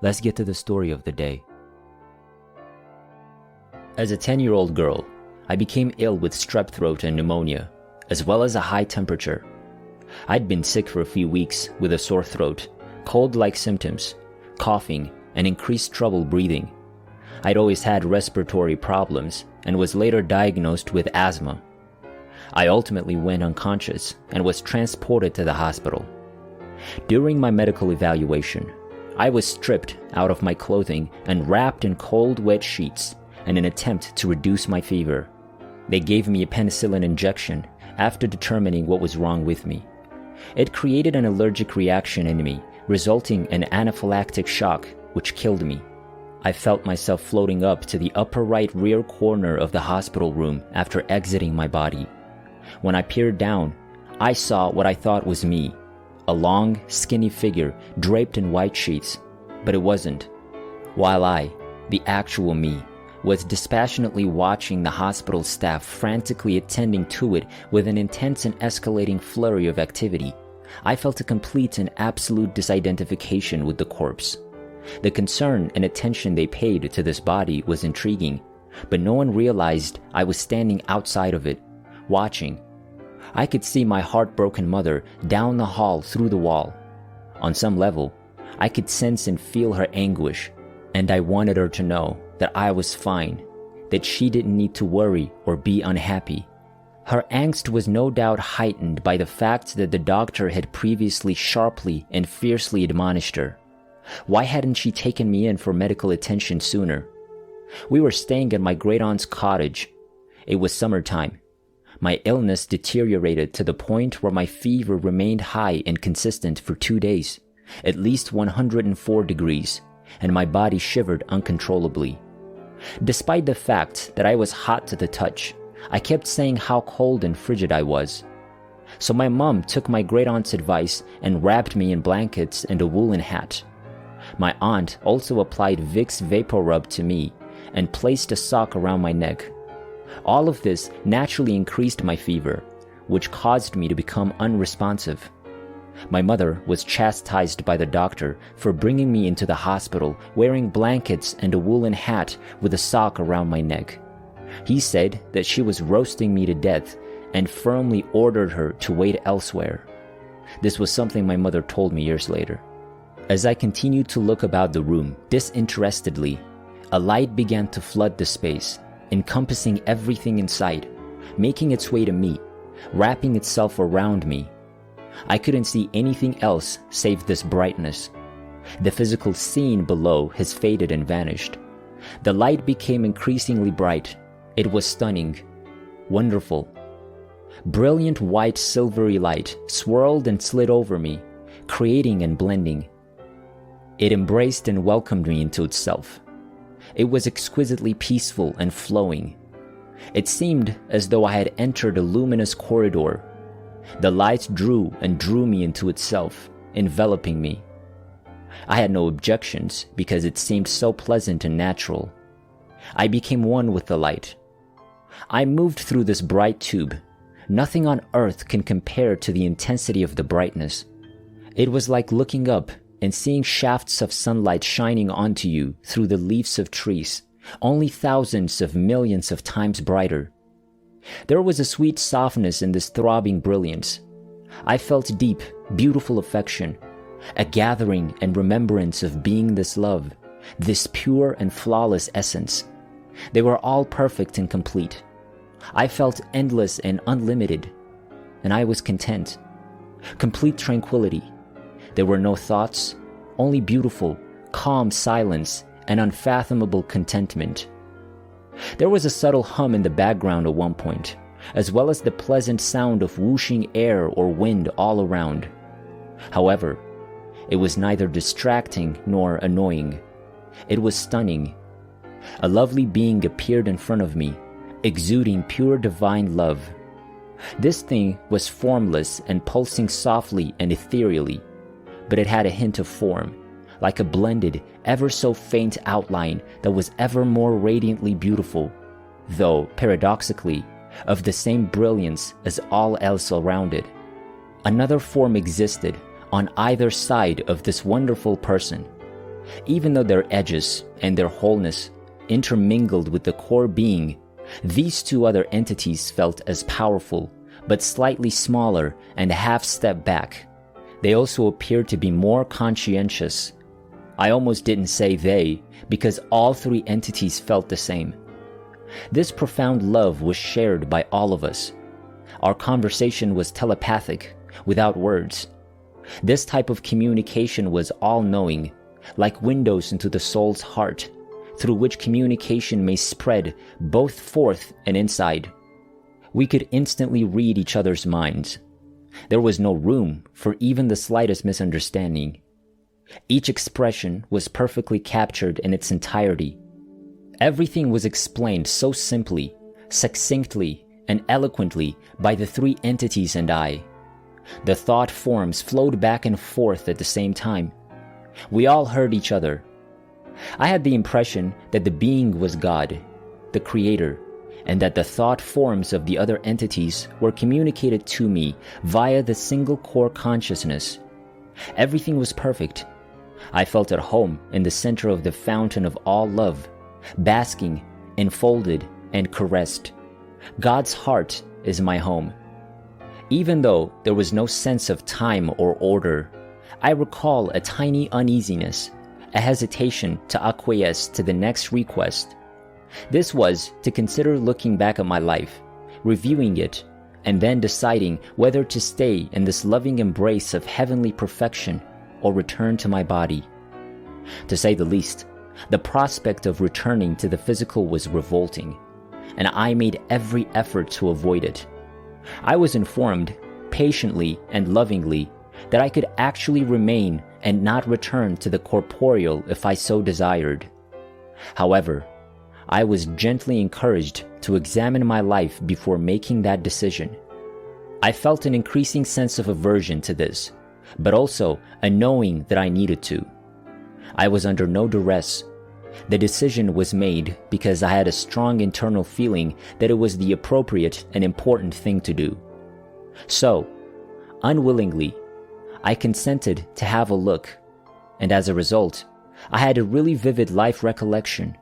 Let's get to the story of the day. As a 10-year-old girl, I became ill with strep throat and pneumonia, as well as a high temperature. I'd been sick for a few weeks with a sore throat, cold-like symptoms, coughing, and increased trouble breathing. I'd always had respiratory problems and was later diagnosed with asthma. I ultimately went unconscious and was transported to the hospital. During my medical evaluation, I was stripped out of my clothing and wrapped in cold, wet sheets in an attempt to reduce my fever. They gave me a penicillin injection after determining what was wrong with me. It created an allergic reaction in me, resulting in anaphylactic shock, which killed me. I felt myself floating up to the upper right rear corner of the hospital room after exiting my body. When I peered down, I saw what I thought was me, a long, skinny figure draped in white sheets, but it wasn't. While I, the actual me, was dispassionately watching the hospital staff frantically attending to it with an intense and escalating flurry of activity, I felt a complete and absolute disidentification with the corpse. The concern and attention they paid to this body was intriguing, but no one realized I was standing outside of it, watching. I could see my heartbroken mother down the hall through the wall. On some level, I could sense and feel her anguish, and I wanted her to know that I was fine, that she didn't need to worry or be unhappy. Her angst was no doubt heightened by the fact that the doctor had previously sharply and fiercely admonished her. Why hadn't she taken me in for medical attention sooner? We were staying at my great-aunt's cottage. It was summertime. My illness deteriorated to the point where my fever remained high and consistent for 2 days, at least 104 degrees, and my body shivered uncontrollably. Despite the fact that I was hot to the touch, I kept saying how cold and frigid I was. So my mom took my great-aunt's advice and wrapped me in blankets and a woolen hat. My aunt also applied Vicks VapoRub to me and placed a sock around my neck. All of this naturally increased my fever, which caused me to become unresponsive. My mother was chastised by the doctor for bringing me into the hospital wearing blankets and a woolen hat with a sock around my neck. He said that she was roasting me to death and firmly ordered her to wait elsewhere. This was something my mother told me years later. As I continued to look about the room disinterestedly, a light began to flood the space, encompassing everything in sight, making its way to me, wrapping itself around me. I couldn't see anything else save this brightness. The physical scene below has faded and vanished. The light became increasingly bright. It was stunning, wonderful. Brilliant white silvery light swirled and slid over me, creating and blending. It embraced and welcomed me into itself. It was exquisitely peaceful and flowing. It seemed as though I had entered a luminous corridor. The light drew and drew me into itself, enveloping me. I had no objections because it seemed so pleasant and natural. I became one with the light. I moved through this bright tube. Nothing on earth can compare to the intensity of the brightness. It was like looking up and seeing shafts of sunlight shining onto you through the leaves of trees, only thousands of millions of times brighter. There was a sweet softness in this throbbing brilliance. I felt deep, beautiful affection, a gathering and remembrance of being this love, this pure and flawless essence. They were all perfect and complete. I felt endless and unlimited, and I was content. Complete tranquility. There were no thoughts, only beautiful, calm silence and unfathomable contentment. There was a subtle hum in the background at one point, as well as the pleasant sound of whooshing air or wind all around. However, it was neither distracting nor annoying. It was stunning. A lovely being appeared in front of me, exuding pure divine love. This thing was formless and pulsing softly and ethereally, but it had a hint of form, like a blended, ever so faint outline that was ever more radiantly beautiful, though, paradoxically, of the same brilliance as all else around it. Another form existed on either side of this wonderful person. Even though their edges and their wholeness intermingled with the core being, these two other entities felt as powerful, but slightly smaller and a half step back. They also appeared to be more conscientious. I almost didn't say they, because all three entities felt the same. This profound love was shared by all of us. Our conversation was telepathic, without words. This type of communication was all-knowing, like windows into the soul's heart, through which communication may spread both forth and inside. We could instantly read each other's minds. There was no room for even the slightest misunderstanding. Each expression was perfectly captured in its entirety. Everything was explained so simply, succinctly, and eloquently by the three entities and I. The thought forms flowed back and forth at the same time. We all heard each other. I had the impression that the being was God, the creator, and that the thought forms of the other entities were communicated to me via the single core consciousness. Everything was perfect. I felt at home in the center of the fountain of all love, basking, enfolded, and caressed. God's heart is my home. Even though there was no sense of time or order, I recall a tiny uneasiness, a hesitation to acquiesce to the next request. This was to consider looking back at my life, reviewing it, and then deciding whether to stay in this loving embrace of heavenly perfection or return to my body. To say the least, the prospect of returning to the physical was revolting, and I made every effort to avoid it. I was informed, patiently and lovingly, that I could actually remain and not return to the corporeal if I so desired. However, I was gently encouraged to examine my life before making that decision. I felt an increasing sense of aversion to this, but also a knowing that I needed to. I was under no duress. The decision was made because I had a strong internal feeling that it was the appropriate and important thing to do. So, unwillingly, I consented to have a look, and as a result, I had a really vivid life recollection.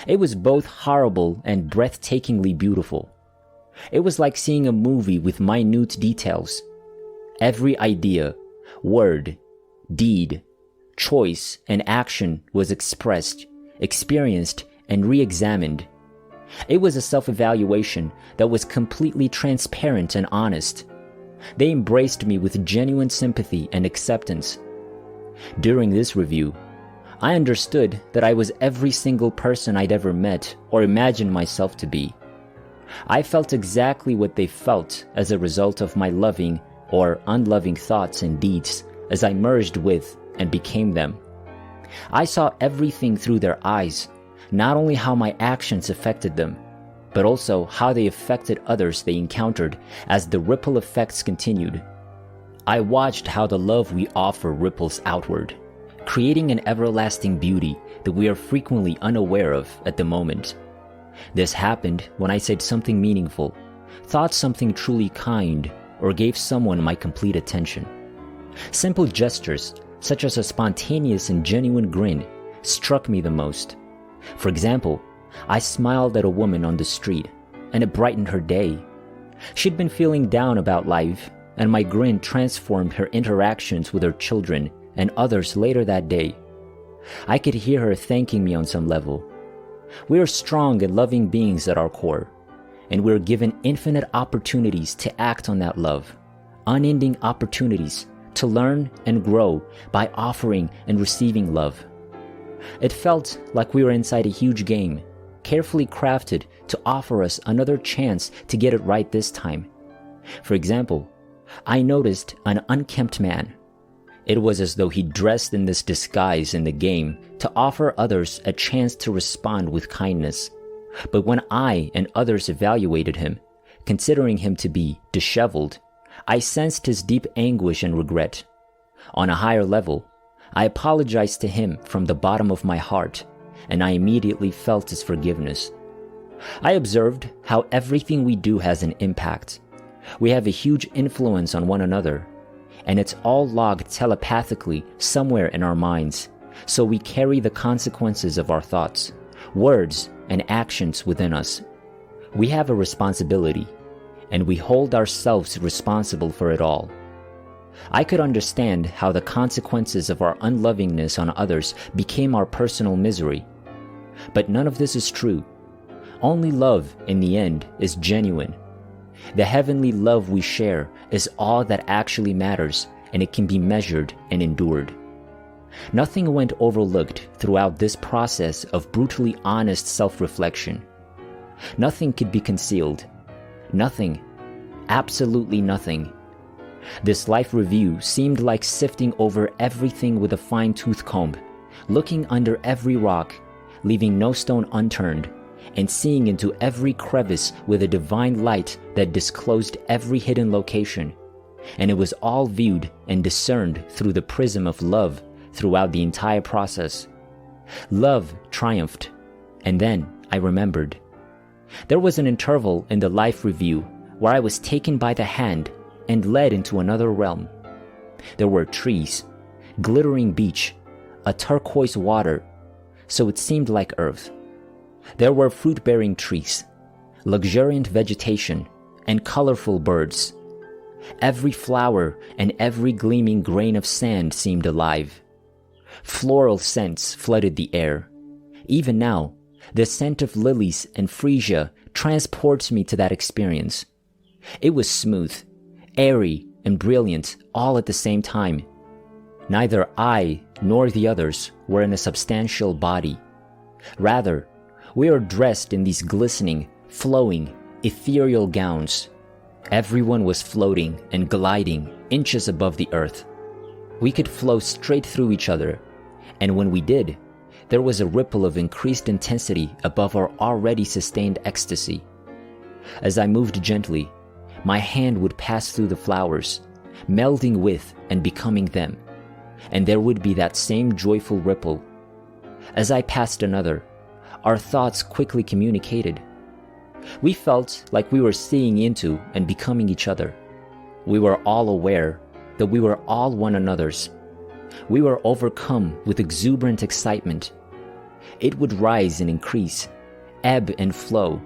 It was both horrible and breathtakingly beautiful. It was like seeing a movie with minute details. Every idea, word, deed, choice, and action was expressed, experienced, and re-examined. It was a self-evaluation that was completely transparent and honest. They embraced me with genuine sympathy and acceptance. During this review, I understood that I was every single person I'd ever met or imagined myself to be. I felt exactly what they felt as a result of my loving or unloving thoughts and deeds as I merged with and became them. I saw everything through their eyes, not only how my actions affected them, but also how they affected others they encountered as the ripple effects continued. I watched how the love we offer ripples outward, creating an everlasting beauty that we are frequently unaware of at the moment. This happened when I said something meaningful, thought something truly kind, or gave someone my complete attention. Simple gestures, such as a spontaneous and genuine grin, struck me the most. For example, I smiled at a woman on the street, and it brightened her day. She'd been feeling down about life, and my grin transformed her interactions with her children and others later that day. I could hear her thanking me on some level. We are strong and loving beings at our core, and we're given infinite opportunities to act on that love, unending opportunities to learn and grow by offering and receiving love. It felt like we were inside a huge game, carefully crafted to offer us another chance to get it right this time. For example, I noticed an unkempt man. It was as though he dressed in this disguise in the game to offer others a chance to respond with kindness. But when I and others evaluated him, considering him to be disheveled, I sensed his deep anguish and regret. On a higher level, I apologized to him from the bottom of my heart, and I immediately felt his forgiveness. I observed how everything we do has an impact. We have a huge influence on one another, and it's all logged telepathically somewhere in our minds, So we carry the consequences of our thoughts, words, and actions within us. We have a responsibility, and we hold ourselves responsible for it all. I could understand how the consequences of our unlovingness on others became our personal misery. But none of this is true. Only love, in the end, is genuine. The heavenly love we share is all that actually matters, and it can be measured and endured. Nothing went overlooked throughout this process of brutally honest self-reflection. Nothing could be concealed. Nothing. Absolutely nothing. This life review seemed like sifting over everything with a fine-tooth comb, looking under every rock, leaving no stone unturned, and seeing into every crevice with a divine light that disclosed every hidden location. And it was all viewed and discerned through the prism of love throughout the entire process. Love triumphed, and then I remembered. There was an interval in the life review where I was taken by the hand and led into another realm. There were trees, glittering beach, a turquoise water, so it seemed like Earth. There were fruit-bearing trees, luxuriant vegetation, and colorful birds. Every flower and every gleaming grain of sand seemed alive. Floral scents flooded the air. Even now, the scent of lilies and freesia transports me to that experience. It was smooth, airy, and brilliant all at the same time. Neither I nor the others were in a substantial body. Rather, we are dressed in these glistening, flowing, ethereal gowns. Everyone was floating and gliding inches above the earth. We could flow straight through each other, and when we did, there was a ripple of increased intensity above our already sustained ecstasy. As I moved gently, my hand would pass through the flowers, melding with and becoming them, and there would be that same joyful ripple. As I passed another, our thoughts quickly communicated. We felt like we were seeing into and becoming each other. We were all aware that we were all one another's. We were overcome with exuberant excitement. It would rise and increase, ebb and flow,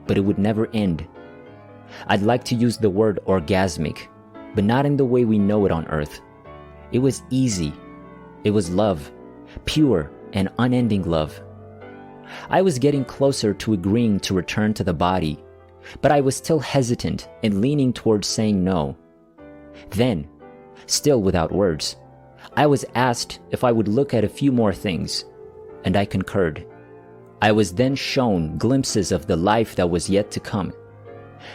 but it would never end. I'd like to use the word orgasmic, but not in the way we know it on Earth. It was easy. It was love, pure and unending love. I was getting closer to agreeing to return to the body, but I was still hesitant and leaning towards saying no. Then, still without words, I was asked if I would look at a few more things, and I concurred. I was then shown glimpses of the life that was yet to come.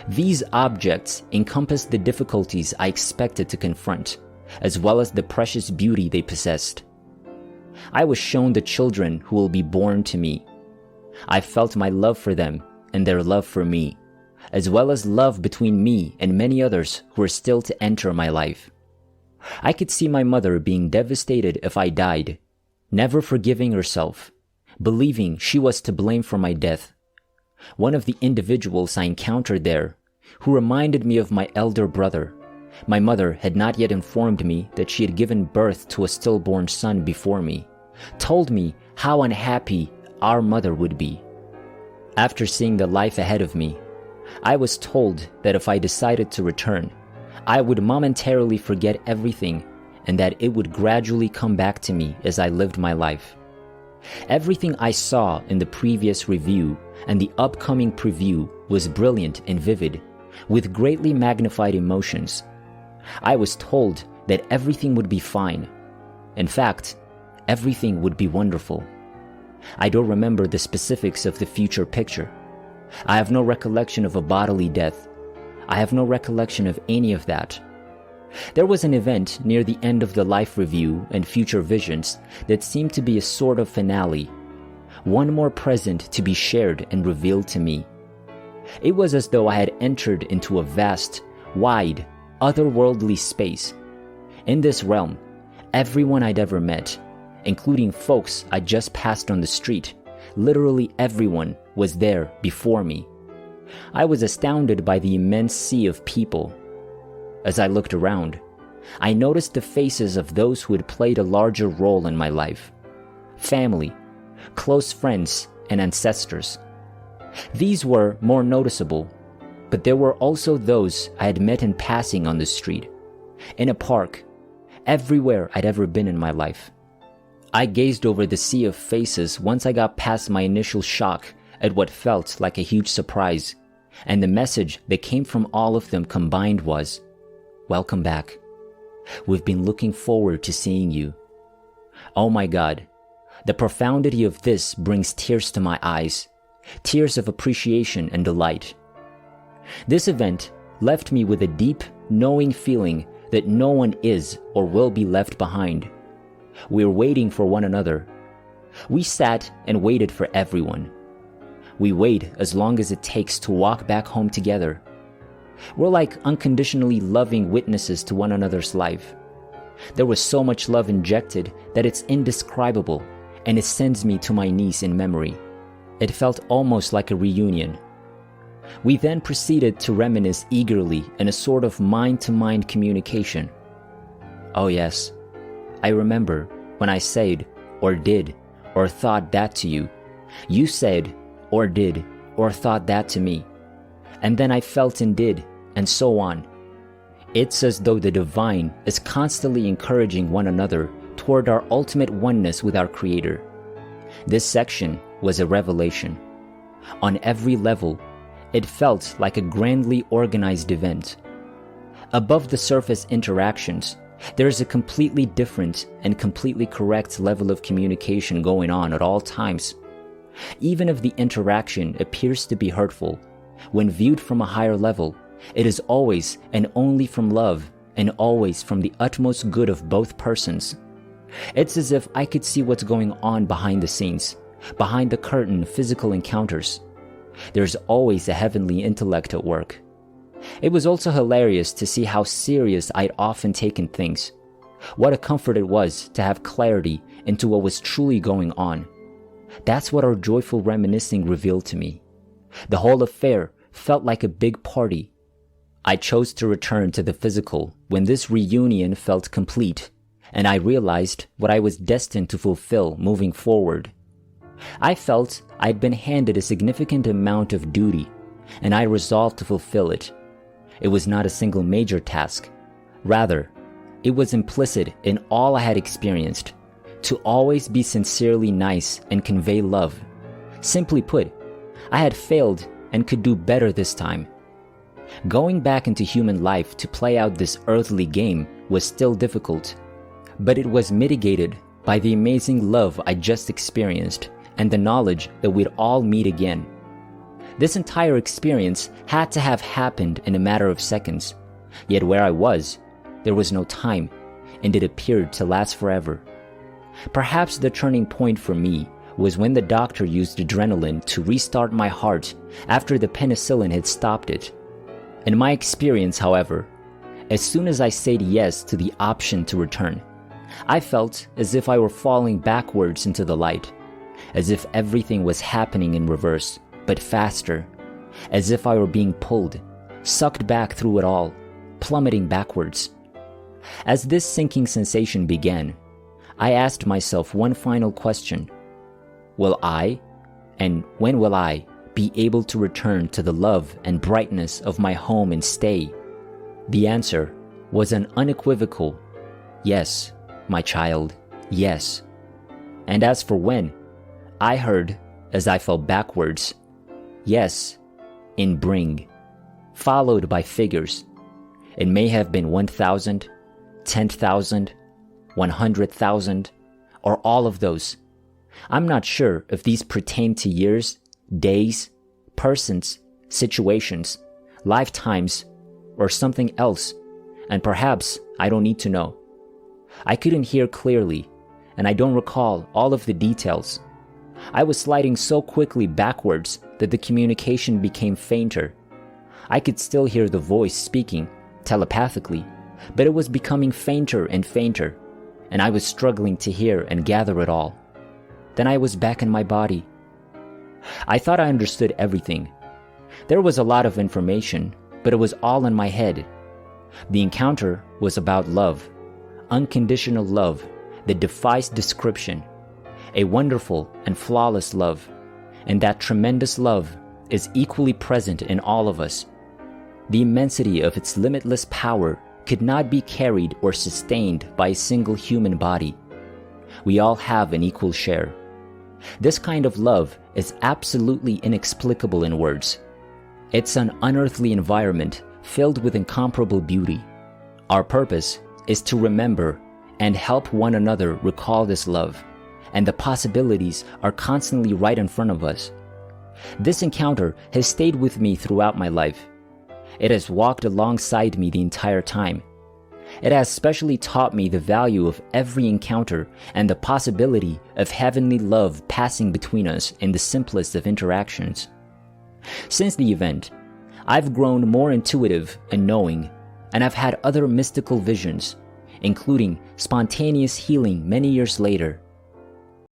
These objects encompassed the difficulties I expected to confront, as well as the precious beauty they possessed. I was shown the children who will be born to me. I felt my love for them and their love for me, as well as love between me and many others who were still to enter my life. I could see my mother being devastated if I died, never forgiving herself, believing she was to blame for my death. One of the individuals I encountered there, who reminded me of my elder brother. My mother had not yet informed me that she had given birth to a stillborn son before me, told me how unhappy our mother would be. After seeing the life ahead of me, I was told that if I decided to return, I would momentarily forget everything and that it would gradually come back to me as I lived my life. Everything I saw in the previous review and the upcoming preview was brilliant and vivid, with greatly magnified emotions. I was told that everything would be fine. In fact, everything would be wonderful. I don't remember the specifics of the future picture. I have no recollection of a bodily death. I have no recollection of any of that. There was an event near the end of the life review and future visions that seemed to be a sort of finale, one more present to be shared and revealed to me. It was as though I had entered into a vast, wide, otherworldly space. In this realm, everyone I'd ever met, including folks I just passed on the street, literally everyone was there before me. I was astounded by the immense sea of people. As I looked around, I noticed the faces of those who had played a larger role in my life, family, close friends, and ancestors. These were more noticeable, but there were also those I had met in passing on the street, in a park, everywhere I'd ever been in my life. I gazed over the sea of faces once I got past my initial shock at what felt like a huge surprise, and the message that came from all of them combined was, "Welcome back. We've been looking forward to seeing you." Oh my God, the profundity of this brings tears to my eyes, tears of appreciation and delight. This event left me with a deep, knowing feeling that no one is or will be left behind. We're waiting for one another. We sat and waited for everyone. We wait as long as it takes to walk back home together. We're like unconditionally loving witnesses to one another's life. There was so much love injected that it's indescribable, and it sends me to my knees in memory. It felt almost like a reunion. We then proceeded to reminisce eagerly in a sort of mind-to-mind communication. Oh yes, I remember when I said, or did, or thought that to you. You said, or did, or thought that to me. And then I felt and did, and so on. It's as though the divine is constantly encouraging one another toward our ultimate oneness with our Creator. This section was a revelation. On every level, it felt like a grandly organized event. Above the surface interactions, there is a completely different and completely correct level of communication going on at all times. Even if the interaction appears to be hurtful, when viewed from a higher level, it is always and only from love and always from the utmost good of both persons. It's as if I could see what's going on behind the scenes, behind the curtain of physical encounters. There's always a heavenly intellect at work. It was also hilarious to see how serious I'd often taken things. What a comfort it was to have clarity into what was truly going on. That's what our joyful reminiscing revealed to me. The whole affair felt like a big party. I chose to return to the physical when this reunion felt complete, and I realized what I was destined to fulfill moving forward. I felt I'd been handed a significant amount of duty, and I resolved to fulfill it. It was not a single major task. Rather, it was implicit in all I had experienced, to always be sincerely nice and convey love. Simply put, I had failed and could do better this time. Going back into human life to play out this earthly game was still difficult, but it was mitigated by the amazing love I just experienced and the knowledge that we'd all meet again. This entire experience had to have happened in a matter of seconds, yet where I was, there was no time, and it appeared to last forever. Perhaps the turning point for me was when the doctor used adrenaline to restart my heart after the penicillin had stopped it. In my experience, however, as soon as I said yes to the option to return, I felt as if I were falling backwards into the light, as if everything was happening in reverse, but faster, as if I were being pulled, sucked back through it all, plummeting backwards. As this sinking sensation began, I asked myself one final question. Will I, and when will I, be able to return to the love and brightness of my home and stay? The answer was an unequivocal, yes, my child, yes. And as for when, I heard, as I fell backwards, yes, in bring, followed by figures. It may have been 1,000, 10,000, 100,000, or all of those. I'm not sure if these pertain to years, days, persons, situations, lifetimes, or something else, and perhaps I don't need to know. I couldn't hear clearly, and I don't recall all of the details. I was sliding so quickly backwards that the communication became fainter. I could still hear the voice speaking, telepathically, but it was becoming fainter and fainter, and I was struggling to hear and gather it all. Then I was back in my body. I thought I understood everything. There was a lot of information, but it was all in my head. The encounter was about love, unconditional love that defies description. a wonderful and flawless love, and that tremendous love is equally present in all of us. The immensity of its limitless power could not be carried or sustained by a single human body. We all have an equal share. This kind of love is absolutely inexplicable in words. It's an unearthly environment filled with incomparable beauty. Our purpose is to remember and help one another recall this love, and the possibilities are constantly right in front of us. This encounter has stayed with me throughout my life. It has walked alongside me the entire time. It has especially taught me the value of every encounter and the possibility of heavenly love passing between us in the simplest of interactions. Since the event, I've grown more intuitive and knowing, and I've had other mystical visions, including spontaneous healing many years later,